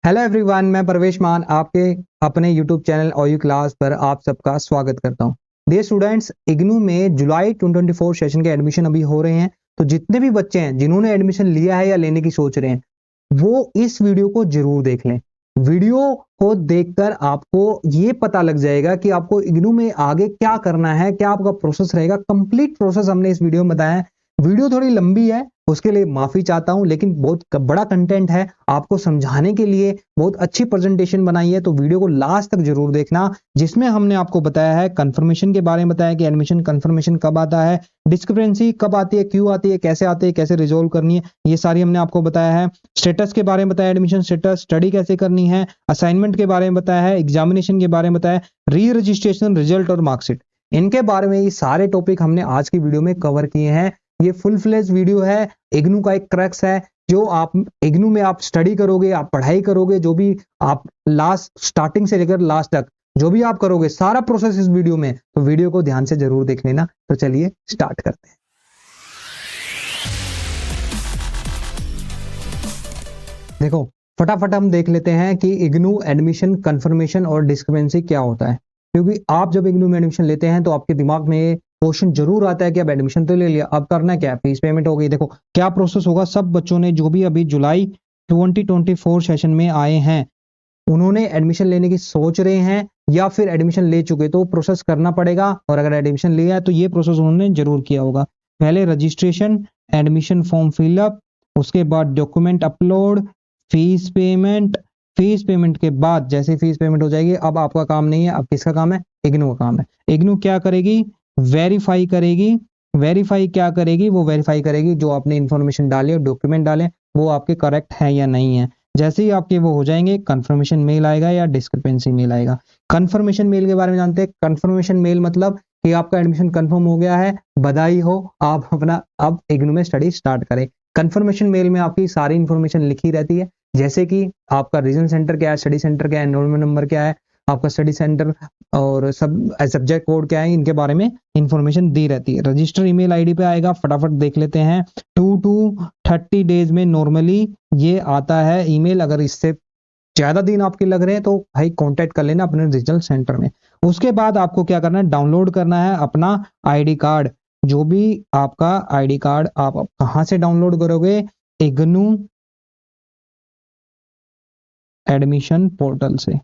Hello everyone, मैं परवेश मान आपके अपने यूट्यूब चैनल OU क्लास पर आप सबका स्वागत करता हूं। डियर स्टूडेंट्स, इग्नू में जुलाई 2024 सेशन के एडमिशन अभी हो रहे हैं। तो जितने भी बच्चे हैं जिन्होंने एडमिशन लिया है या लेने की सोच रहे हैं, वो इस वीडियो को जरूर देख लें। वीडियो को देखकर आपको ये पता लग जाएगा कि आपको इग्नू में आगे क्या करना है, क्या आपका प्रोसेस रहेगा। कंप्लीट प्रोसेस हमने इस वीडियो में बताया है। वीडियो थोड़ी लंबी है, उसके लिए माफी चाहता हूं, लेकिन बहुत बड़ा कंटेंट है। आपको समझाने के लिए बहुत अच्छी प्रेजेंटेशन बनाई है, तो वीडियो को लास्ट तक जरूर देखना, जिसमें हमने आपको बताया है कंफर्मेशन के बारे में बताया कि एडमिशन कंफर्मेशन कब आता है, डिस्क्रिपेंसी कब आती है, क्यों आती है, कैसे आती है, कैसे रिजोल्व करनी है, ये सारी हमने आपको बताया है। स्टेटस के बारे में बताया, एडमिशन स्टेटस, स्टडी कैसे करनी है, असाइनमेंट के बारे में बताया है, एग्जामिनेशन के बारे में बताया, री रजिस्ट्रेशन, रिजल्ट और मार्कशीट, इनके बारे में ये सारे टॉपिक हमने आज की वीडियो में कवर किए हैं। ये फुल फ्लेज वीडियो है, इग्नू का एक क्रक्स है। जो आप इग्नू में आप स्टडी करोगे, आप पढ़ाई करोगे, जो भी आप लास्ट स्टार्टिंग से लेकर लास्ट तक जो भी आप करोगे, सारा प्रोसेस इस वीडियो में, तो वीडियो को ध्यान से जरूर देख लेना। तो चलिए स्टार्ट करते हैं। देखो, फटाफट हम देख लेते हैं कि इग्नू एडमिशन कंफर्मेशन और डिस्क्रिपेंसी क्या होता है। क्योंकि आप जब इग्नू में एडमिशन लेते हैं तो आपके दिमाग में क्वेश्चन जरूर आता है कि अब एडमिशन तो ले लिया, अब करना क्या है, फीस पेमेंट हो गई। देखो क्या प्रोसेस होगा। सब बच्चों ने जो भी अभी जुलाई 2024 सेशन में आए हैं, उन्होंने एडमिशन लेने की सोच रहे हैं या फिर एडमिशन ले चुके, तो प्रोसेस करना पड़ेगा। और अगर एडमिशन लिया है तो ये प्रोसेस उन्होंने जरूर किया होगा। पहले रजिस्ट्रेशन, एडमिशन फॉर्म फिलअप, उसके बाद document upload, fees payment. Fees payment के बाद जैसे फीस पेमेंट हो जाएगी, अब आपका काम नहीं है, अब किसका काम है, इग्नू का काम है। इग्नू क्या करेगी, वेरीफाई करेगी। वेरीफाई क्या करेगी, वो वेरीफाई करेगी जो आपने इंफॉर्मेशन डाली और डॉक्यूमेंट डाले वो आपके करेक्ट है या नहीं है। जैसे ही आपके वो हो जाएंगे, कंफर्मेशन मेल आएगा या डिस्क्रिपेंसी मेल आएगा। कंफर्मेशन मेल के बारे में जानते हैं। कंफर्मेशन मेल मतलब कि आपका एडमिशन कंफर्म हो गया है, बधाई हो, आप अपना अब इग्नू में स्टडी स्टार्ट करें। कंफर्मेशन मेल में आपकी सारी इंफॉर्मेशन लिखी रहती है, जैसे कि आपका रीजन सेंटर क्या है, स्टडी सेंटर क्या है, एनरोलमेंट नंबर क्या है, आपका स्टडी सेंटर और सब सब्जेक्ट कोड क्या है, इनके बारे में इंफॉर्मेशन दी रहती है। रजिस्टर ईमेल आईडी पे आएगा, फटाफट देख लेते हैं। 2 to 30 डेज में नॉर्मली ये आता है ईमेल। अगर इससे ज्यादा दिन आपके लग रहे हैं तो भाई कांटेक्ट कर लेना अपने रीजनल सेंटर में। उसके बाद आपको क्या करना है, डाउनलोड करना है अपना आईडी कार्ड। जो भी आपका आईडी कार्ड आप कहां से डाउनलोड करोगे, इग्नू एडमिशन पोर्टल से।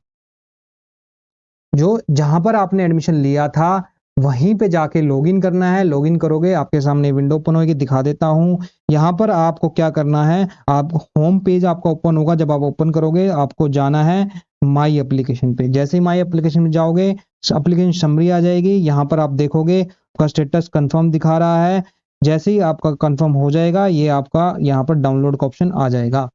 जो जहां पर आपने एडमिशन लिया था वहीं पे जाके लॉगिन करना है। लॉगिन करोगे, आपके सामने विंडो ओपन होगी, दिखा देता हूं। यहां पर आपको क्या करना है, आप होम पेज आपका ओपन होगा। जब आप ओपन करोगे, आपको जाना है माई एप्लीकेशन पे। जैसे ही माई एप्लीकेशन में जाओगे, एप्लीकेशन समरी आ जाएगी। यहां पर आप देखोगे आपका स्टेटस कंफर्म दिखा रहा है। जैसे ही आपका कंफर्म हो जाएगा, ये आपका यहाँ पर डाउनलोड का ऑप्शन आ जाएगा।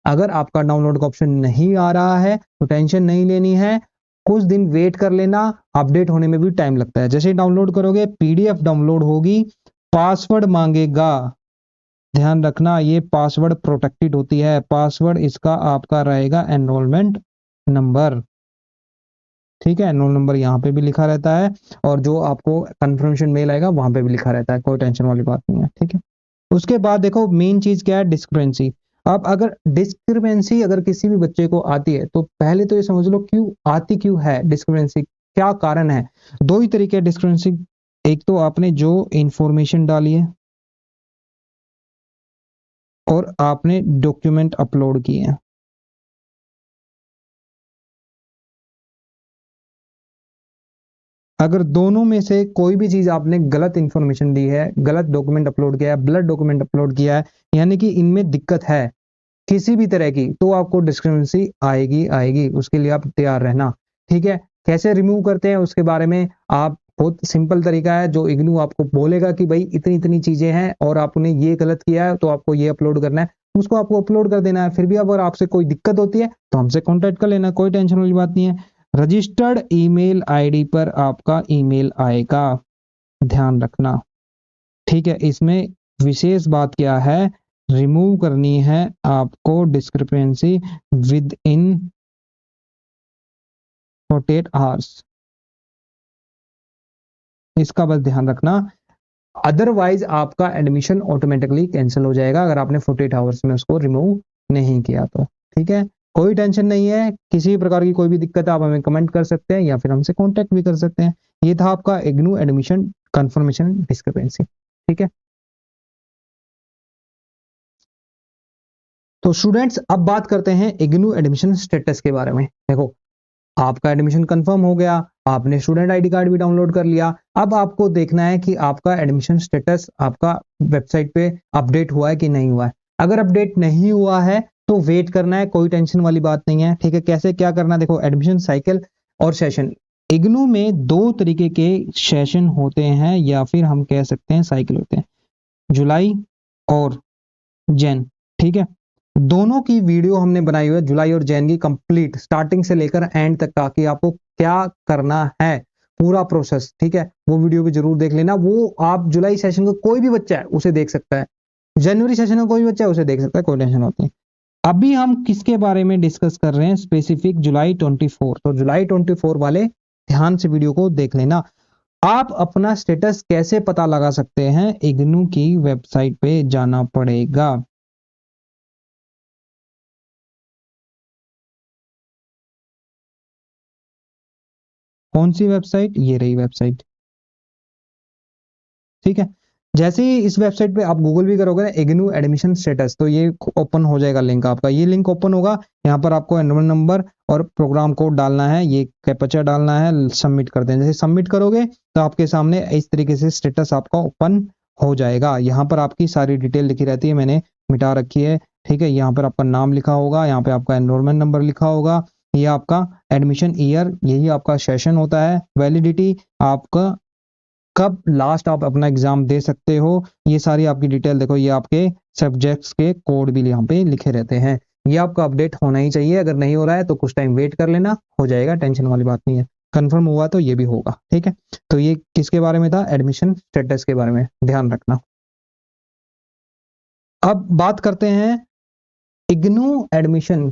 अगर आपका डाउनलोड का ऑप्शन नहीं आ रहा है तो टेंशन नहीं लेनी है, कुछ दिन वेट कर लेना। अपडेट होने में भी टाइम लगता है। जैसे ही डाउनलोड करोगे, पीडीएफ डाउनलोड होगी, पासवर्ड मांगेगा। ध्यान रखना, ये पासवर्ड प्रोटेक्टेड होती है। पासवर्ड इसका आपका रहेगा एनरोलमेंट नंबर, ठीक है। एनरोल नंबर यहाँ पे भी लिखा रहता है, और जो आपको कंफर्मेशन मेल आएगा वहां पे भी लिखा रहता है। कोई टेंशन वाली बात नहीं है, ठीक है। उसके बाद देखो मेन चीज क्या है, डिस्क्रिपेंसी। अब अगर डिस्क्रिपेंसी अगर किसी भी बच्चे को आती है तो पहले तो ये समझ लो क्यों आती, क्यों है डिस्क्रिपेंसी, क्या कारण है। दो ही तरीके है डिस्क्रिपेंसी। एक तो आपने जो इंफॉर्मेशन डाली है और आपने डॉक्यूमेंट अपलोड किए हैं। अगर दोनों में से कोई भी चीज आपने गलत इंफॉर्मेशन दी है, गलत डॉक्यूमेंट अपलोड किया है, ब्लड डॉक्यूमेंट अपलोड किया है, यानी कि इनमें दिक्कत है किसी भी तरह की, तो आपको डिस्क्रिपेंसी आएगी आएगी। उसके लिए आप तैयार रहना, ठीक है। कैसे रिमूव करते हैं उसके बारे में आप, बहुत सिंपल तरीका है। जो इग्नू आपको बोलेगा कि भाई इतनी इतनी चीजें हैं और आपने ये गलत किया है तो आपको ये अपलोड करना है, उसको आपको अपलोड कर देना है। फिर भी अगर आपसे कोई दिक्कत होती है तो हमसे कॉन्टेक्ट कर लेना, कोई टेंशन वाली बात नहीं है। रजिस्टर्ड ईमेल आईडी पर आपका ईमेल आएगा, ध्यान रखना, ठीक है। इसमें विशेष बात क्या है, रिमूव करनी है आपको डिस्क्रिपेंसी विद इन 48 आवर्स, इसका बस ध्यान रखना। अदरवाइज आपका एडमिशन ऑटोमेटिकली कैंसिल हो जाएगा अगर आपने 48 आवर्स में उसको रिमूव नहीं किया तो, ठीक है। कोई टेंशन नहीं है, किसी भी प्रकार की कोई भी दिक्कत है आप हमें कमेंट कर सकते हैं या फिर हमसे कांटेक्ट भी कर सकते हैं। ये था आपका इग्नू एडमिशन कंफर्मेशन डिस्क्रिपेंसी। ठीक है, तो स्टूडेंट्स अब बात करते हैं इग्नू एडमिशन स्टेटस के बारे में। देखो, आपका एडमिशन कंफर्म हो गया, आपने स्टूडेंट आईडी कार्ड भी डाउनलोड कर लिया। अब आपको देखना है कि आपका एडमिशन स्टेटस आपका वेबसाइट पे अपडेट हुआ है कि नहीं हुआ है। अगर अपडेट नहीं हुआ है तो वेट करना है, कोई टेंशन वाली बात नहीं है। ठीक है, कैसे क्या करना है, देखो एडमिशन साइकिल और सेशन, इग्नू में दो तरीके के सेशन होते हैं या फिर हम कह सकते हैं साइकिल होते हैं, जुलाई और जैन। ठीक है, दोनों की वीडियो हमने बनाई हुई है, जुलाई और जैन की कंप्लीट स्टार्टिंग से लेकर एंड तक का कि आपको क्या करना है, पूरा प्रोसेस। ठीक है, वो वीडियो भी जरूर देख लेना। वो आप जुलाई सेशन का कोई भी बच्चा है उसे देख सकता है, जनवरी सेशन का कोई बच्चा है उसे देख सकता है, कोई टेंशन होती है। अभी हम किसके बारे में डिस्कस कर रहे हैं, स्पेसिफिक जुलाई 24। तो जुलाई 24 वाले ध्यान से वीडियो को देख लेना। आप अपना स्टेटस कैसे पता लगा सकते हैं, इग्नू की वेबसाइट पे जाना पड़ेगा। कौन सी वेबसाइट, ये रही वेबसाइट। ठीक है, जैसे ही इस वेबसाइट पे आप गूगल भी करोगे ना इग्नू एडमिशन स्टेटस, तो ये ओपन हो जाएगा लिंक आपका, ये लिंक ओपन होगा। यहाँ पर आपको एनरोलमेंट नंबर और प्रोग्राम कोड डालना है, ये कैप्चा डालना है, सबमिट कर दें। जैसे सबमिट करोगे तो आपके सामने इस तरीके से स्टेटस आपका ओपन हो जाएगा। यहाँ पर आपकी सारी डिटेल लिखी रहती है, मैंने मिटा रखी है। ठीक है, यहाँ पर आपका नाम लिखा होगा, यहाँ पे आपका एनरोलमेंट नंबर लिखा होगा, ये आपका एडमिशन ईयर, यही आपका सेशन होता है, वैलिडिटी आपका कब लास्ट आप अपना एग्जाम दे सकते हो, ये सारी आपकी डिटेल देखो। ये आपके सब्जेक्ट्स के कोड भी यहाँ पे लिखे रहते हैं। ये आपका अपडेट होना ही चाहिए, अगर नहीं हो रहा है तो कुछ टाइम वेट कर लेना, हो जाएगा, टेंशन वाली बात नहीं है। कंफर्म हुआ तो ये भी होगा। ठीक है, तो ये किसके बारे में था, एडमिशन स्टेटस के बारे में, ध्यान रखना। अब बात करते हैं इग्नू एडमिशन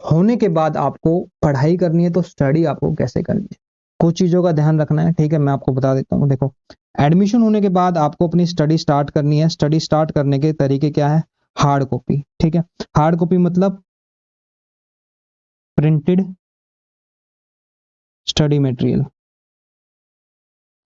होने के बाद आपको पढ़ाई करनी है तो स्टडी आपको कैसे करनी है, कुछ चीजों का ध्यान रखना है। ठीक है, मैं आपको बता देता हूँ। देखो, एडमिशन होने के बाद आपको अपनी स्टडी स्टार्ट करनी है। स्टडी स्टार्ट करने के तरीके क्या है, हार्ड कॉपी। ठीक है, हार्ड कॉपी मतलब प्रिंटेड स्टडी मटेरियल।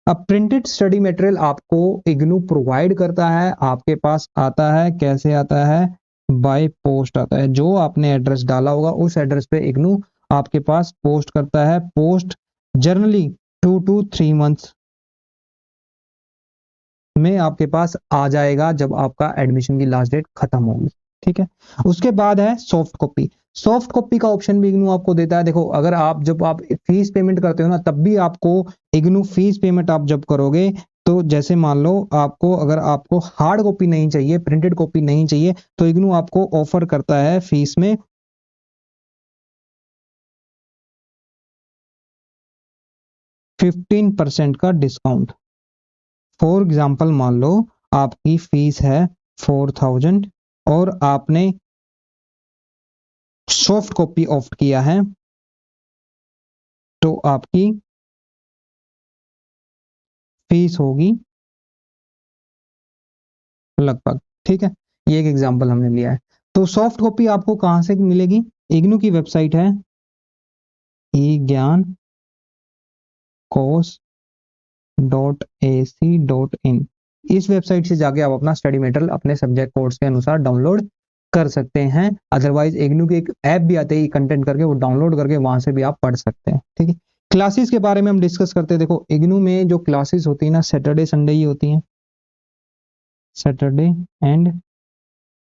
अब प्रिंटेड स्टडी मटेरियल आपको इग्नू प्रोवाइड करता है, आपके पास आता है, कैसे आता है, बाय पोस्ट आता है। जो आपने एड्रेस डाला होगा उस एड्रेस पे इग्नू आपके पास पोस्ट करता है। पोस्ट जनरली 2 to 3 मंथ्स में आपके पास आ जाएगा, जब आपका एडमिशन की लास्ट डेट खत्म होगी। ठीक है, उसके बाद है सॉफ्ट कॉपी। सॉफ्ट कॉपी का ऑप्शन भी इग्नू आपको देता है। देखो, अगर आप जब आप फीस पेमेंट करते हो ना, तब भी आपको इग्नू फीस पेमेंट आप जब करोगे तो जैसे मान लो आपको, अगर आपको हार्ड कॉपी नहीं चाहिए, प्रिंटेड कॉपी नहीं चाहिए, तो इग्नू आपको ऑफर करता है फीस में 15% का डिस्काउंट। फॉर एग्जाम्पल मान लो आपकी फीस है 4000 और आपने सॉफ्ट कॉपी ऑप्ट किया है, तो आपकी फीस होगी लगभग। ठीक है, ये एक एग्जांपल हमने लिया है। तो सॉफ्ट कॉपी आपको कहां से मिलेगी, इग्नू की वेबसाइट है ई ज्ञान कोर्स .ac.in। इस वेबसाइट से जाके आप अपना स्टडी मटेरियल अपने सब्जेक्ट कोर्स के अनुसार डाउनलोड कर सकते हैं। अदरवाइज इग्नू की एक ऐप भी आती है कंटेंट करके, वो डाउनलोड करके वहां से भी आप पढ़ सकते हैं। ठीक है, क्लासेस के बारे में हम डिस्कस करते हैं। देखो, इग्नू में जो क्लासेस होती है ना, सैटरडे संडे ही होती हैं, सैटरडे एंड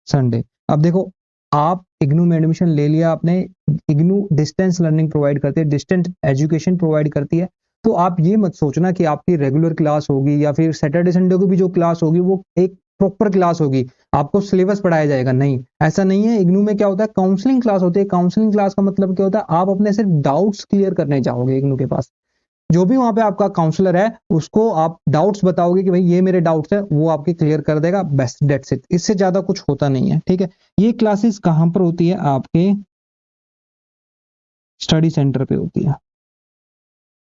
संडे। अब देखो, आप इग्नू में एडमिशन ले लिया आपने, इग्नू डिस्टेंस लर्निंग प्रोवाइड करती है, डिस्टेंस एजुकेशन प्रोवाइड करती है। तो आप ये मत सोचना कि आपकी रेगुलर क्लास होगी या फिर सैटरडे संडे को भी जो क्लास होगी वो एक प्रॉपर क्लास होगी, आपको सिलेबस पढ़ाया जाएगा, नहीं, ऐसा नहीं है। इग्नू में क्या होता है, काउंसलिंग क्लास होती है। काउंसलिंग क्लास का मतलब क्या होता है, आप अपने सिर्फ डाउट्स क्लियर करने जाओगे इग्नू के पास। जो भी वहां पे आपका काउंसलर है उसको आप डाउट्स बताओगे कि भाई ये मेरे डाउट्स है, वो आपके क्लियर कर देगा, बेस्ट, डेट्स इट, इससे ज्यादा कुछ होता नहीं है। ठीक है, ये क्लासेस कहां पर होती है, आपके स्टडी सेंटर पे होती है।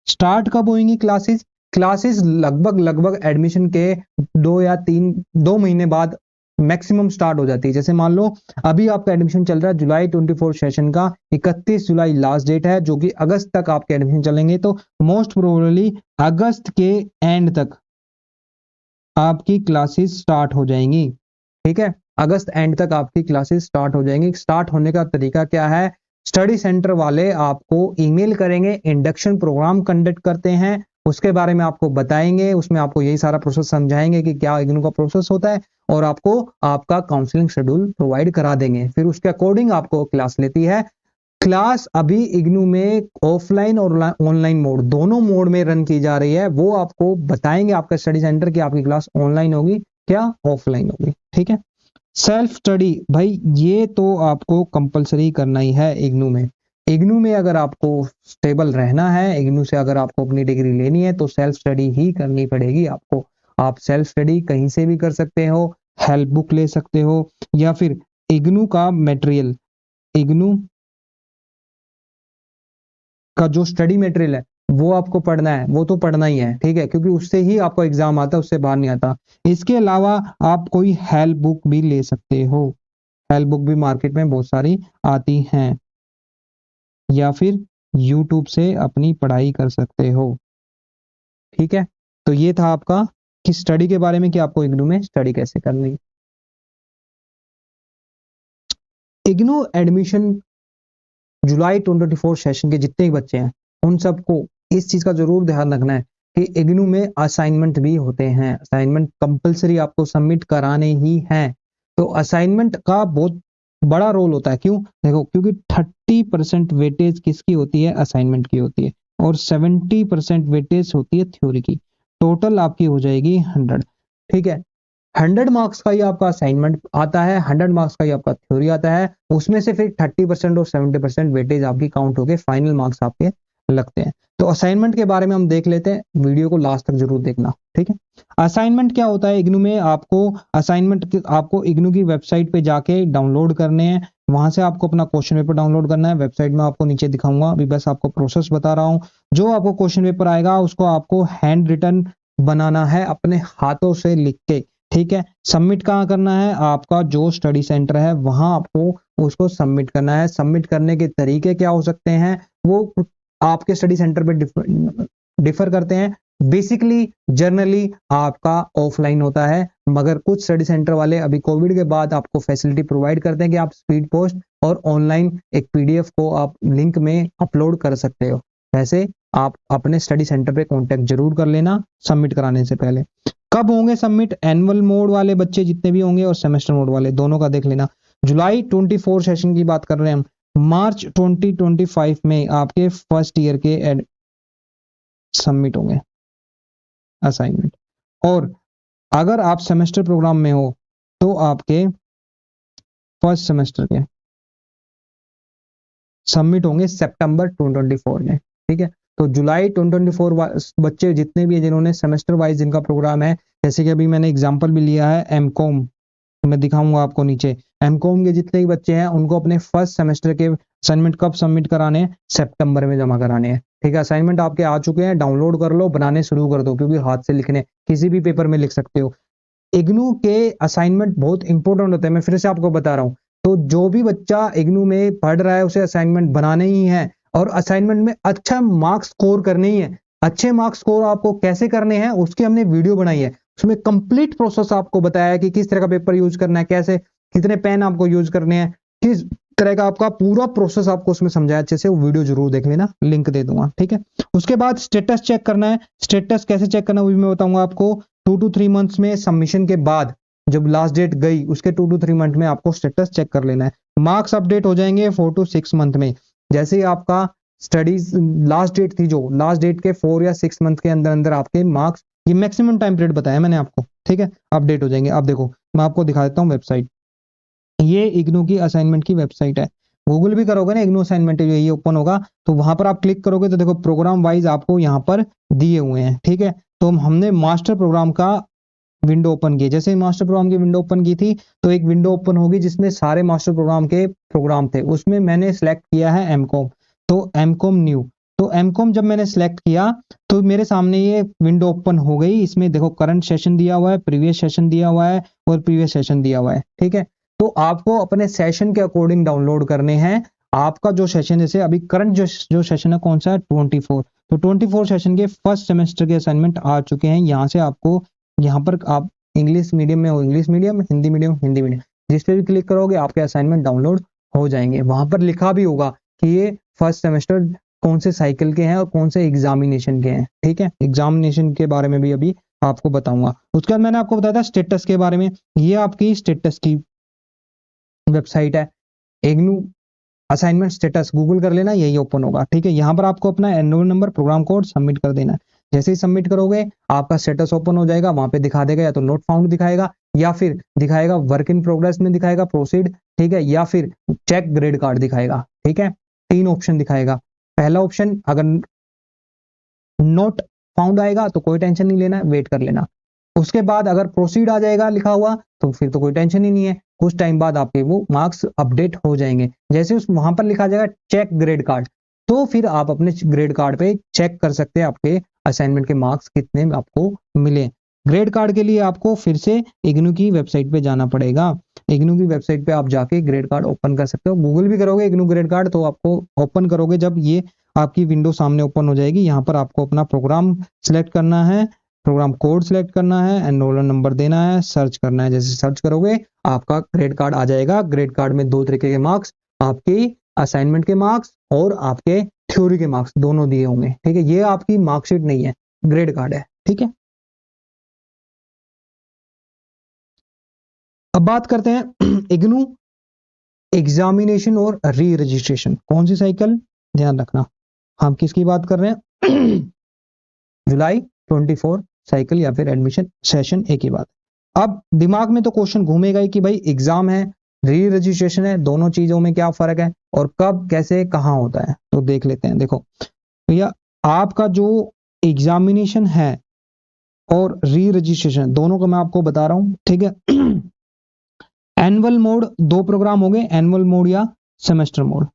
स्टार्ट कब होंगी क्लासेस, क्लासेस लगभग लगभग एडमिशन के 2 या 3 2 महीने बाद मैक्सिमम स्टार्ट हो जाती है। जैसे मान लो अभी आपका एडमिशन चल रहा है जुलाई 24 सेशन का, 31 जुलाई लास्ट डेट है, जो कि अगस्त तक आपके एडमिशन चलेंगे। तो मोस्ट प्रोबेबली अगस्त के एंड तक आपकी क्लासेस स्टार्ट हो जाएंगी। ठीक है, अगस्त एंड तक आपकी क्लासेस स्टार्ट हो जाएंगी। स्टार्ट होने का तरीका क्या है, स्टडी सेंटर वाले आपको ईमेल करेंगे, इंडक्शन प्रोग्राम कंडक्ट करते हैं, उसके बारे में आपको बताएंगे, उसमें आपको यही सारा प्रोसेस समझाएंगे कि क्या इग्नू का प्रोसेस होता है, और आपको आपका काउंसलिंग शेड्यूल प्रोवाइड करा देंगे। फिर उसके अकॉर्डिंग आपको क्लास लेती है। क्लास अभी इग्नू में ऑफलाइन और ऑनलाइन मोड दोनों मोड में रन की जा रही है। वो आपको बताएंगे आपका स्टडी सेंटर कि आपकी क्लास ऑनलाइन होगी क्या ऑफलाइन होगी। ठीक है, सेल्फ स्टडी भाई ये तो आपको कंपलसरी करना ही है इग्नू में। इग्नू में अगर आपको स्टेबल रहना है, इग्नू से अगर आपको अपनी डिग्री लेनी है, तो सेल्फ स्टडी ही करनी पड़ेगी आपको। आप सेल्फ स्टडी कहीं से भी कर सकते हो, हेल्प बुक ले सकते हो, या फिर इग्नू का मटेरियल, इग्नू का जो स्टडी मटेरियल है वो आपको पढ़ना है, वो तो पढ़ना ही है। ठीक है, क्योंकि उससे ही आपको एग्जाम आता है, उससे बाहर नहीं आता। इसके अलावा आप कोई हेल्प बुक भी ले सकते हो, हेल्प बुक भी मार्केट में बहुत सारी आती हैं, या फिर यूट्यूब से अपनी पढ़ाई कर सकते हो। ठीक है, तो ये था आपका कि स्टडी के बारे में कि आपको इग्नू में स्टडी कैसे करनी है। इग्नू एडमिशन जुलाई 2024 सेशन के जितने भी बच्चे हैं उन सबको इस चीज का जरूर ध्यान रखना है कि इग्नू में असाइनमेंट भी होते हैं। असाइनमेंट कंपलसरी आपको सबमिट कराने ही हैं। तो असाइनमेंट का बहुत बड़ा रोल होता है। क्यों? देखो, क्योंकि 30% वेटेज किसकी होती है? असाइनमेंट की होती है, और 70% वेटेज होती है थ्योरी की। टोटल आपकी हो जाएगी 100। ठीक है, 100 मार्क्स का ही आपका असाइनमेंट आता है, 100 मार्क्स का ही आपका थ्योरी आता है। उसमें से फिर 30% और 70% वेटेज आपकी काउंट होके फाइनल मार्क्स आपके लगते हैं। तो असाइनमेंट के बारे में हम देख लेते हैं, वीडियो को लास्ट तक जरूर देखना। ठीक है, असाइनमेंट क्या होता है इग्नू में? आपको असाइनमेंट आपको इग्नू की वेबसाइट पे जाके डाउनलोड करने हैं। वहां से आपको अपना क्वेश्चन पेपर डाउनलोड करना है। वेबसाइट में आपको नीचे दिखाऊंगा, अभी बस आपको प्रोसेस बता रहा हूँ। जो आपको क्वेश्चन पेपर आएगा उसको आपको हैंड रिटन बनाना है, अपने हाथों से लिख के। ठीक है, सबमिट कहाँ करना है? आपका जो स्टडी सेंटर है वहां आपको उसको सबमिट करना है। सबमिट करने के तरीके क्या हो सकते हैं वो आपके स्टडी सेंटर पे डिफर करते हैं। बेसिकली जनरली आपका ऑफलाइन होता है, मगर कुछ स्टडी सेंटर वाले अभी कोविड के बाद आपको फैसिलिटी प्रोवाइड करते हैं कि आप स्पीड पोस्ट और ऑनलाइन एक पीडीएफ को आप लिंक में अपलोड कर सकते हो। वैसे आप अपने स्टडी सेंटर पे कांटेक्ट जरूर कर लेना सबमिट कराने से पहले। कब होंगे सबमिट? एनुअल मोड वाले बच्चे जितने भी होंगे और सेमेस्टर मोड वाले दोनों का देख लेना। जुलाई 24 सेशन की बात कर रहे हैं हम। मार्च 2025 में आपके फर्स्ट ईयर के सबमिट होंगे असाइनमेंट। और अगर आप सेमेस्टर प्रोग्राम में हो तो आपके फर्स्ट सेमेस्टर के सबमिट होंगे सितंबर 2024 में। ठीक है, तो जुलाई 2024 बच्चे जितने भी हैं जिन्होंने सेमेस्टर वाइज जिनका प्रोग्राम है, जैसे कि अभी मैंने एग्जांपल भी लिया है एमकॉम, मैं दिखाऊंगा आपको नीचे। एमकॉम के जितने भी बच्चे हैं उनको अपने फर्स्ट सेमेस्टर के असाइनमेंट कब सबमिट कराने हैं? सितंबर में जमा कराने हैं। ठीक है, असाइनमेंट आपके आ चुके हैं, डाउनलोड कर लो, बनाने शुरू कर दो, क्योंकि हाथ से लिखने किसी भी पेपर में लिख सकते हो। इग्नू के असाइनमेंट बहुत इंपॉर्टेंट होते हैं, मैं फिर से आपको बता रहा हूं। तो जो भी बच्चा इग्नू में पढ़ रहा है उसे असाइनमेंट बनाने ही है, और असाइनमेंट में अच्छा मार्क्स स्कोर करने ही है। अच्छे मार्क्स स्कोर आपको कैसे करने हैं उसकी हमने वीडियो बनाई है, उसमें कंप्लीट प्रोसेस आपको बताया है कि किस तरह का पेपर यूज करना है, कैसे कितने पेन आपको यूज करने हैं, किस तरह का आपका पूरा प्रोसेस आपको उसमें समझाया अच्छे से। वो वीडियो जरूर देख लेना, लिंक दे दूंगा। ठीक है, उसके बाद स्टेटस चेक करना है। स्टेटस कैसे चेक करना है वो भी मैं बताऊंगा आपको। 2 to 3 मंथ्स में सबमिशन के बाद जब लास्ट डेट गई उसके 2 to 3 मंथ में आपको स्टेटस चेक कर लेना है। मार्क्स अपडेट हो जाएंगे 4 to 6 मंथ में। जैसे ही आपका स्टडीज लास्ट डेट थी, जो लास्ट डेट के 4 या 6 मंथ के अंदर अंदर आपके मार्क्स, ये मैक्सिमम टाइम पीरियड बताया मैंने आपको, ठीक है, अपडेट हो जाएंगे। अब देखो मैं आपको दिखा देता हूँ वेबसाइट। ये इग्नू की असाइनमेंट की वेबसाइट है। गूगल भी करोगे ना इग्नू असाइनमेंट, ये ओपन होगा तो वहां पर आप क्लिक करोगे तो देखो प्रोग्राम वाइज आपको यहाँ पर दिए हुए हैं। ठीक है, तो हमने मास्टर प्रोग्राम का विंडो ओपन की। जैसे ही मास्टर प्रोग्राम की विंडो ओपन की थी तो एक विंडो ओपन होगी जिसमें सारे मास्टर प्रोग्राम के प्रोग्राम थे। उसमें मैंने सेलेक्ट किया है एमकॉम, तो एमकॉम न्यू। तो एमकॉम जब मैंने सेलेक्ट किया तो मेरे सामने ये विंडो ओपन हो गई। इसमें देखो करंट सेशन दिया हुआ है, प्रीवियस सेशन दिया हुआ है, और प्रीवियस सेशन दिया हुआ है, ठीक है। तो आपको अपने सेशन के अकॉर्डिंग डाउनलोड करने हैं। आपका जो सेशन, जैसे अभी करंट जो सेशन है कौन सा है, 24, तो 24 सेशन के फर्स्ट सेमेस्टर के असाइनमेंट आ चुके हैं। यहाँ से आपको, यहाँ पर आप इंग्लिश मीडियम में हो English medium, Hindi medium Hindi medium, जिस पे भी क्लिक करोगे आपके असाइनमेंट डाउनलोड हो जाएंगे। वहां पर लिखा भी होगा कि ये फर्स्ट सेमेस्टर कौन से साइकिल के हैं और कौन से एग्जामिनेशन के हैं, ठीक है। एग्जामिनेशन के बारे में भी अभी आपको बताऊंगा। उसके बाद मैंने आपको बताया था स्टेटस के बारे में। ये आपकी स्टेटस की वेबसाइट है, इग्नू असाइनमेंट स्टेटस, गूगल कर लेना, यही ओपन होगा, ठीक है। यहाँ पर आपको अपना enrol number, program code submit कर देना है। जैसे ही सबमिट करोगे आपका स्टेटस ओपन हो जाएगा। वहां पे दिखा देगा, या तो नोट फाउंड दिखाएगा, या फिर दिखाएगा वर्क इन प्रोग्रेस में दिखाएगा, प्रोसीड, ठीक है, या फिर चेक ग्रेड कार्ड दिखाएगा, ठीक है। 3 ऑप्शन दिखाएगा। पहला ऑप्शन अगर नोट फाउंड आएगा तो कोई टेंशन नहीं लेना है, वेट कर लेना। उसके बाद अगर प्रोसीड आ जाएगा लिखा हुआ तो फिर तो कोई टेंशन ही नहीं है, कुछ टाइम बाद आपके वो मार्क्स अपडेट हो जाएंगे। जैसे उस वहां पर लिखा जाएगा चेक ग्रेड कार्ड, तो फिर आप अपने ग्रेड कार्ड पे चेक कर सकते हैं आपके असाइनमेंट के मार्क्स कितने आपको मिले। ग्रेड कार्ड के लिए आपको फिर से इग्नू की वेबसाइट पे जाना पड़ेगा। इग्नू की वेबसाइट पे आप जाके ग्रेड कार्ड ओपन कर सकते हो। गूगल भी करोगे इग्नू ग्रेड कार्ड तो आपको ओपन करोगे, जब ये आपकी विंडो सामने ओपन हो जाएगी। यहाँ पर आपको अपना प्रोग्राम सिलेक्ट करना है, प्रोग्राम कोड सिलेक्ट करना है, एनरोलर नंबर देना है, सर्च करना है। जैसे सर्च करोगे आपका ग्रेड कार्ड आ जाएगा। ग्रेड कार्ड में 2 तरीके के मार्क्स, आपके असाइनमेंट के मार्क्स और आपके थ्योरी के मार्क्स दोनों दिए होंगे, ठीक है। ये आपकी मार्कशीट नहीं है, ग्रेड कार्ड है, ठीक है। अब बात करते हैं इग्नू एग्जामिनेशन और री रजिस्ट्रेशन, कौन सी साइकिल, ध्यान रखना हम किसकी बात कर रहे हैं जुलाई 24 साइकिल या फिर एडमिशन सेशन, एक ही बात। अब दिमाग में तो क्वेश्चन घूमेगा ही कि भाई एग्जाम है, री रजिस्ट्रेशन है, दोनों चीजों में क्या फर्क है और कब कैसे कहाँ होता है, तो देख लेते हैं। देखो भैया, आपका जो एग्जामिनेशन है और री रजिस्ट्रेशन दोनों का मैं आपको बता रहा हूं, ठीक है। एनुअल मोड 2 प्रोग्राम हो गए, एनुअल मोड या सेमेस्टर मोड।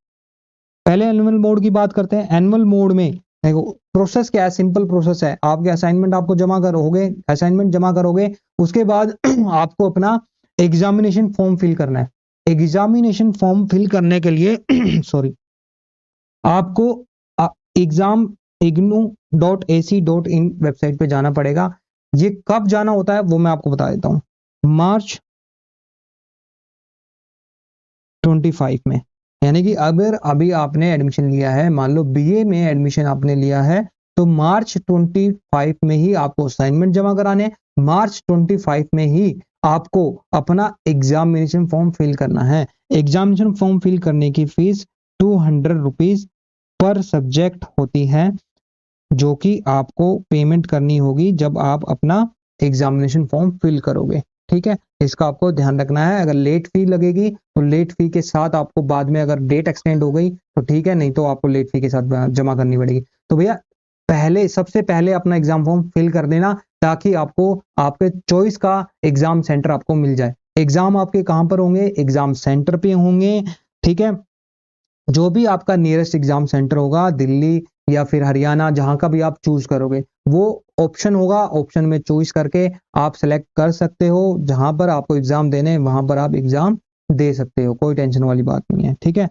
पहले एनुअल मोड की बात करते हैं। एनुअल मोड में देखो प्रोसेस क्या है, सिंपल प्रोसेस है। आपके असाइनमेंट आपको जमा करोगे, असाइनमेंट जमा करोगे, उसके बाद आपको अपना एग्जामिनेशन फॉर्म फिल करना है। एग्जामिनेशन फॉर्म फिल करने के लिए सॉरी, आपको एग्जाम ignu.ac.in वेबसाइट पे जाना पड़ेगा। ये कब जाना होता है वो मैं आपको बता देता हूं, मार्च 25 में। यानी कि अगर अभी आपने एडमिशन लिया है, मान लो बीए में एडमिशन आपने लिया है, तो मार्च 25 में ही आपको असाइनमेंट जमा कराने, मार्च 25 में ही आपको अपना एग्जामिनेशन फॉर्म फिल करना है। एग्जामिनेशन फॉर्म फिल करने की फीस 200 रुपीज पर सब्जेक्ट होती है, जो कि आपको पेमेंट करनी होगी जब आप अपना एग्जामिनेशन फॉर्म फिल करोगे, ठीक है। इसका आपको ध्यान रखना है। अगर लेट फी लगेगी तो लेट फी के साथ आपको बाद में अगर डेट एक्सटेंड हो गई तो ठीक है, नहीं तो आपको लेट फी के साथ जमा करनी पड़ेगी। तो भैया पहले, सबसे पहले अपना एग्जाम फॉर्म फिल कर देना, ताकि आपको आपके चॉइस का एग्जाम सेंटर आपको मिल जाए। एग्जाम आपके कहां पर होंगे, एग्जाम सेंटर पे होंगे, ठीक है। जो भी आपका नियरेस्ट एग्जाम सेंटर होगा, दिल्ली या फिर हरियाणा, जहां का भी आप चूज करोगे, वो ऑप्शन होगा, ऑप्शन में चॉइस करके आप सेलेक्ट कर सकते हो। जहां पर आपको एग्जाम देने वहां पर आप एग्जाम दे सकते हो, कोई टेंशन वाली बात नहीं है, ठीक है।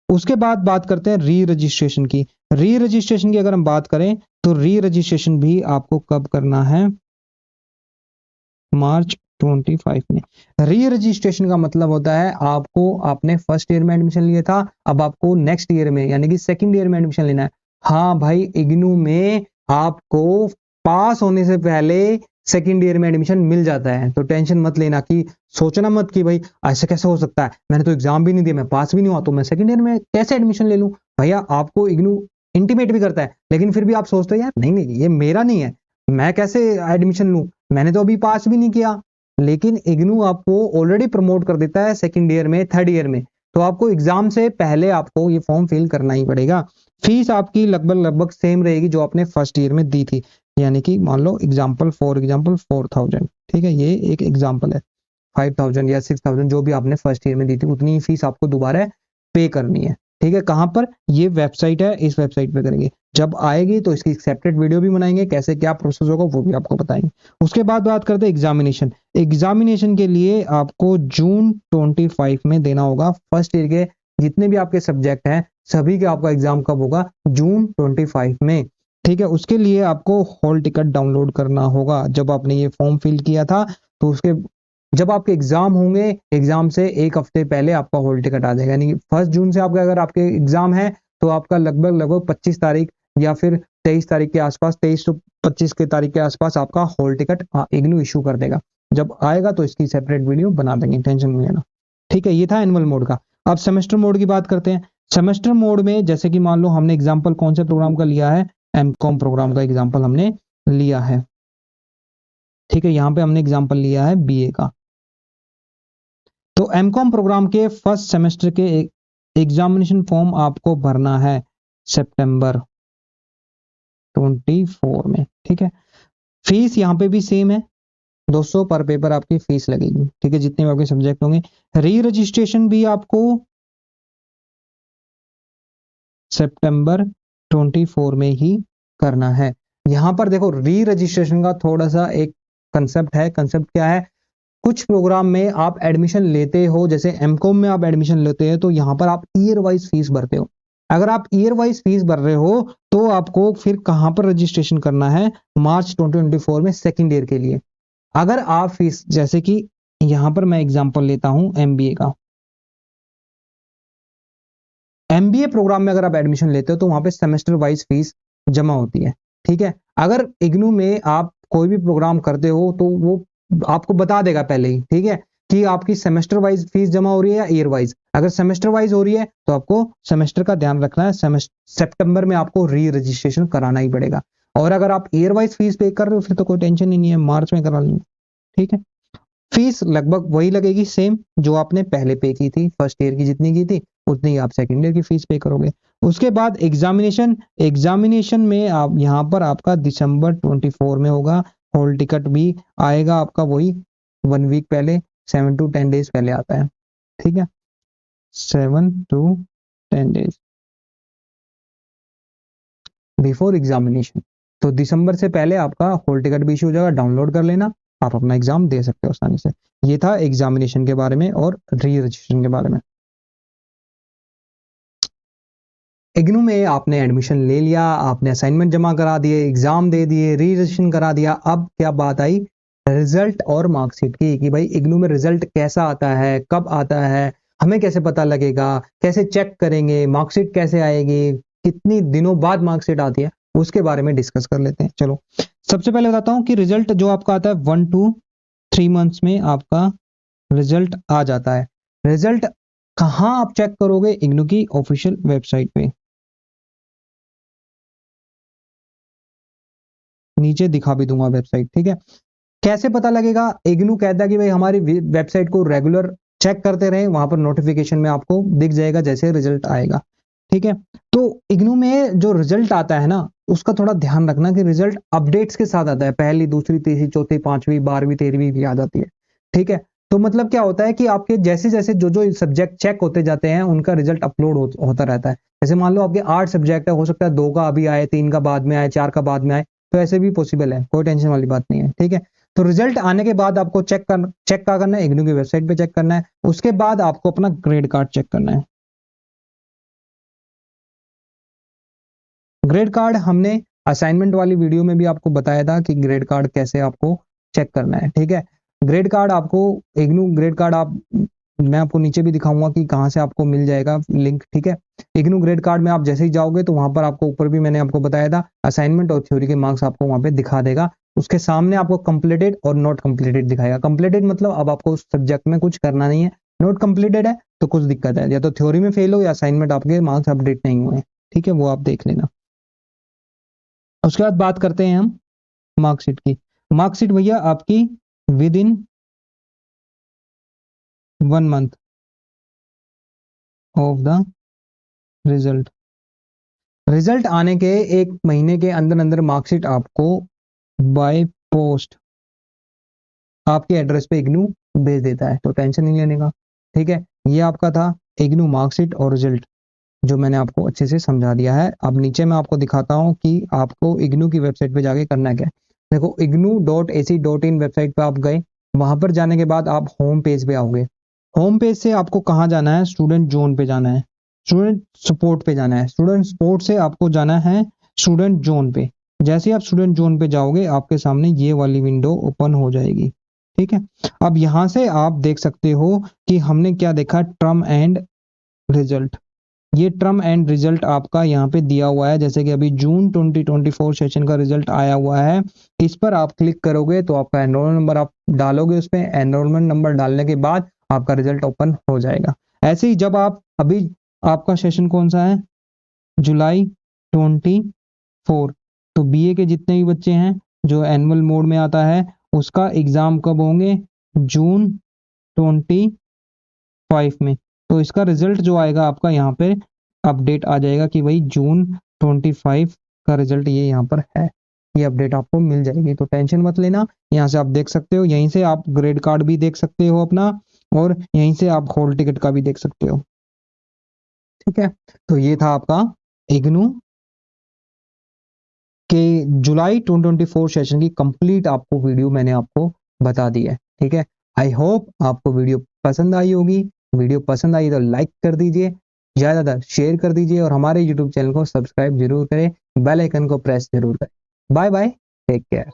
उसके बाद बात करते हैं री रजिस्ट्रेशन की। री रजिस्ट्रेशन की अगर हम बात करें तो री रजिस्ट्रेशन भी आपको कब करना है, मार्च 25 में। री रजिस्ट्रेशन का मतलब होता है आपको, आपने फर्स्ट ईयर में एडमिशन लिया था, अब आपको नेक्स्ट ईयर में यानी कि सेकंड ईयर में एडमिशन लेना है। हाँ भाई, इग्नू में आपको पास होने से पहले सेकंड ईयर में एडमिशन मिल जाता है, तो टेंशन मत लेना कि सोचना मत कि भाई ऐसा कैसे हो सकता है, मैंने तो एग्जाम भी नहीं दिया, मैं पास भी नहीं हुआ, तो मैं सेकंड ईयर में कैसे एडमिशन ले लूं। भैया आपको इग्नू इंटीमेट भी करता है, लेकिन फिर भी आप सोचते हो यार नहीं नहीं ये मेरा नहीं है, मैं कैसे एडमिशन लूं, मैंने तो अभी पास भी नहीं किया। लेकिन इग्नू आपको ऑलरेडी प्रमोट कर देता है सेकंड ईयर में, थर्ड ईयर में, तो आपको एग्जाम से पहले आपको ये फॉर्म फिल करना ही पड़ेगा। फीस आपकी लगभग सेम रहेगी जो आपने फर्स्ट ईयर में दी थी, यानी कि मान लो एग्जाम्पल 4000, ठीक है, ये एक एग्जाम्पल है। 5000 या 6000 जो भी आपने फर्स्ट ईयर में दी थी, उतनी ही फीस आपको दोबारा पे करनी है, ठीक है। कहां पर, ये वेबसाइट है, इस वेबसाइट पे करेंगे। जब आएगी तो इसकी सेपरेट वीडियो भी बनाएंगे, कैसे क्या प्रोसेस होगा वो भी आपको बताएंगे। उसके बाद बात करते हैं एग्जामिनेशन। एग्जामिनेशन के लिए आपको जून 25 में देना होगा। फर्स्ट ईयर के जितने भी आपके सब्जेक्ट हैं सभी के आपका एग्जाम कब होगा? जून 25 में। ठीक है, उसके लिए आपको हॉल टिकट डाउनलोड करना होगा। जब आपने ये फॉर्म फिल किया था तो उसके जब आपके एग्जाम होंगे, एग्जाम से एक हफ्ते पहले आपका हॉल टिकट आ जाएगा। यानी 1 जून से आपका अगर आपके एग्जाम है तो आपका लगभग 25 तारीख या फिर 23 तारीख के आसपास, 23 से 25 के तारीख के आसपास आपका हॉल टिकट इग्नू इशू कर देगा। जब आएगा तो इसकी सेपरेट वीडियो बना देंगे, टेंशन नहीं लेना। ठीक है, ये था एनुअल मोड का। अब सेमेस्टर मोड की बात करते हैं। सेमेस्टर मोड में जैसे कि मान लो हमने एग्जाम्पल कौन से प्रोग्राम का लिया है? एमकॉम प्रोग्राम का एग्जाम्पल हमने लिया है। ठीक है, यहाँ पे हमने एग्जाम्पल लिया है बीए का। तो एमकॉम प्रोग्राम के फर्स्ट सेमेस्टर के एग्जामिनेशन फॉर्म आपको भरना है सितंबर 24 में। ठीक है, फीस यहाँ पे भी सेम है, 200 पर पेपर आपकी फीस लगेगी। ठीक है, जितने भी आपके सब्जेक्ट होंगे। री रजिस्ट्रेशन भी आपको सितंबर 24 में ही करना है। यहां पर देखो री रजिस्ट्रेशन का थोड़ा सा एक कंसेप्ट है। कंसेप्ट क्या है? कुछ प्रोग्राम में आप एडमिशन लेते हो, जैसे एमकॉम में आप एडमिशन लेते हैं तो यहां पर आप ईयर वाइज फीस भरते हो। अगर आप ईयर वाइज फीस भर रहे हो तो आपको फिर कहां पर रजिस्ट्रेशन करना है? मार्च 2024 में सेकेंड ईयर के लिए। अगर आप फीस, जैसे कि यहां पर मैं एग्जांपल लेता हूं एमबीए का। एमबीए प्रोग्राम में अगर आप एडमिशन लेते हो तो वहां पे सेमेस्टर वाइज फीस जमा होती है। ठीक है, अगर इग्नू में आप कोई भी प्रोग्राम करते हो तो वो आपको बता देगा पहले ही। ठीक है, कि आपकी सेमेस्टर वाइज फीस जमा हो रही है या ईयर वाइज। अगर सेमेस्टर वाइज हो रही है तो आपको सेमेस्टर का ध्यान रखना है, सितंबर में आपको री रजिस्ट्रेशन कराना ही पड़ेगा। और अगर आप ईयर वाइज फीस पे कर रहे हो फिर तो कोई टेंशन ही नहीं है, मार्च में करा लेंगे। ठीक है, फीस लगभग वही लगेगी सेम जो आपने पहले पे की थी, फर्स्ट ईयर की जितनी की थी उतनी ही आप सेकेंड ईयर की फीस पे करोगे। उसके बाद एग्जामिनेशन। एग्जामिनेशन में आप यहाँ पर आपका दिसंबर 24 में होगा। हॉल टिकट भी आएगा आपका वही 1 वीक पहले, 7 to 10 डेज पहले आता है। ठीक है, 7 to 10 डेज बिफोर एग्जामिनेशन। तो दिसंबर से पहले आपका हॉल टिकट भी इशू हो जाएगा, डाउनलोड कर लेना, आप अपना एग्जाम दे सकते हो आसानी से। ये था एग्जामिनेशन के बारे में और री रजिस्ट्रेशन के बारे में। इग्नू में आपने एडमिशन ले लिया, आपने असाइनमेंट जमा करा दिए, एग्जाम दे दिए, री रजिस्ट्रेशन करा दिया। अब क्या बात आई? रिजल्ट और मार्कशीट की, कि भाई इग्नू में रिजल्ट कैसा आता है, कब आता है, हमें कैसे पता लगेगा, कैसे चेक करेंगे, मार्कशीट कैसे आएगी, कितनी दिनों बाद मार्कशीट आती है, उसके बारे में डिस्कस कर लेते हैं। चलो सबसे पहले बताता हूँ कि रिजल्ट जो आपका आता है 1 to 3 मंथ्स में आपका रिजल्ट आ जाता है। रिजल्ट कहाँ आप चेक करोगे? इग्नू की ऑफिशियल वेबसाइट पे, नीचे दिखा भी दूंगा वेबसाइट। ठीक है, कैसे पता लगेगा? इग्नू कहता है कि भाई हमारी वेबसाइट को रेगुलर चेक करते रहे, वहां पर नोटिफिकेशन में आपको दिख जाएगा जैसे रिजल्ट आएगा। ठीक है, तो इग्नू में जो रिजल्ट आता है ना उसका थोड़ा ध्यान रखना कि रिजल्ट अपडेट्स के साथ आता है। पहली, दूसरी, तीसरी, चौथी, पांचवी, 12वीं, 13वीं की आ जाती है। ठीक है, तो मतलब क्या होता है कि आपके जैसे जैसे जो जो सब्जेक्ट चेक होते जाते हैं उनका रिजल्ट अपलोड होता रहता है। जैसे मान लो आपके 8 सब्जेक्ट है, हो सकता है 2 का अभी आए, 3 का बाद में आए, 4 का बाद में आए, तो ऐसे भी पॉसिबल है, कोई टेंशन वाली बात नहीं है। ठीक है, तो रिजल्ट आने के बाद आपको चेक क्या करना है? इग्नू की वेबसाइट पे चेक करना है। उसके बाद आपको अपना ग्रेड कार्ड चेक करना है। ग्रेड कार्ड हमने असाइनमेंट वाली वीडियो में भी आपको बताया था कि ग्रेड कार्ड कैसे आपको चेक करना है। ठीक है, ग्रेड कार्ड आपको, इग्नू ग्रेड कार्ड आप, मैं आपको नीचे भी दिखाऊंगा कि कहां से आपको मिल जाएगा लिंक। ठीक है, इग्नू ग्रेड कार्ड में आप जैसे ही जाओगे तो वहां पर आपको ऊपर भी मैंने आपको बताया था असाइनमेंट और थ्योरी के मार्क्स आपको वहां पे दिखा देगा। उसके सामने आपको कंप्लीटेड और नॉट कंप्लीटेड दिखाएगा। कंप्लीटेड मतलब अब आपको उस सब्जेक्ट में कुछ करना नहीं है, नॉट कंप्लीटेड है तो कुछ दिक्कत है, या तो थ्योरी में फेल हो या असाइनमेंट आपके मार्क्स अपडेट नहीं हुए। ठीक है, वो आप देख लेना। उसके बाद बात करते हैं हम मार्कशीट की। मार्कशीट भैया आपकी with in 1 month of the result. Result आने के 1 महीने के अंदर अंदर मार्कशीट आपको बाय पोस्ट आपके एड्रेस पे इग्नू भेज देता है, तो टेंशन नहीं लेने का। ठीक है, ये आपका था इग्नू मार्कशीट और रिजल्ट जो मैंने आपको अच्छे से समझा दिया है। अब नीचे मैं आपको दिखाता हूँ कि आपको इग्नू की वेबसाइट पे जाके करना क्या है। देखो ignu.ac.in वेबसाइट पे आप गए, वहां पर जाने के बाद आप होम पेज पे आओगे। होम पेज से आपको कहाँ जाना है, स्टूडेंट जोन पे जाना है, स्टूडेंट सपोर्ट पे जाना है, स्टूडेंट सपोर्ट से आपको जाना है स्टूडेंट जोन पे। जैसे ही आप स्टूडेंट जोन पे जाओगे आपके सामने ये वाली विंडो ओपन हो जाएगी, ठीक है। अब यहां से आप देख सकते हो कि हमने क्या देखा, टर्म एंड रिजल्ट। ये टर्म एंड रिजल्ट आपका यहाँ पे दिया हुआ है, जैसे कि अभी जून 2024 सेशन का रिजल्ट आया हुआ है। इस पर आप क्लिक करोगे तो आपका एनरोलमेंट नंबर आप डालोगे, उसमें एनरोलमेंट नंबर डालने के बाद आपका रिजल्ट ओपन हो जाएगा। ऐसे ही जब आप अभी, आपका सेशन कौन सा है, जुलाई 24, तो बीए के जितने भी बच्चे हैं जो एनुअल मोड में आता है उसका एग्जाम कब होंगे, जून 25 में। तो इसका रिजल्ट जो आएगा आपका यहाँ पे अपडेट आ जाएगा कि भाई जून 25 का रिजल्ट ये यहाँ पर है। ये अपडेट आपको मिल जाएगी, तो टेंशन मत लेना। यहाँ से आप देख सकते हो, यहीं से आप ग्रेड कार्ड भी देख सकते हो अपना, और यहीं से आप हॉल टिकट का भी देख सकते हो, ठीक है। तो ये था आपका इग्नू के जुलाई 2024 सेशन की कंप्लीट आपको वीडियो मैंने आपको बता दी है, ठीक है। आई होप आपको वीडियो पसंद आई होगी। वीडियो पसंद आई तो लाइक कर दीजिए, ज्यादातर शेयर कर दीजिए, और हमारे यूट्यूब चैनल को सब्सक्राइब जरूर करें, बेल आइकन को प्रेस जरूर करें। Bye bye, take care.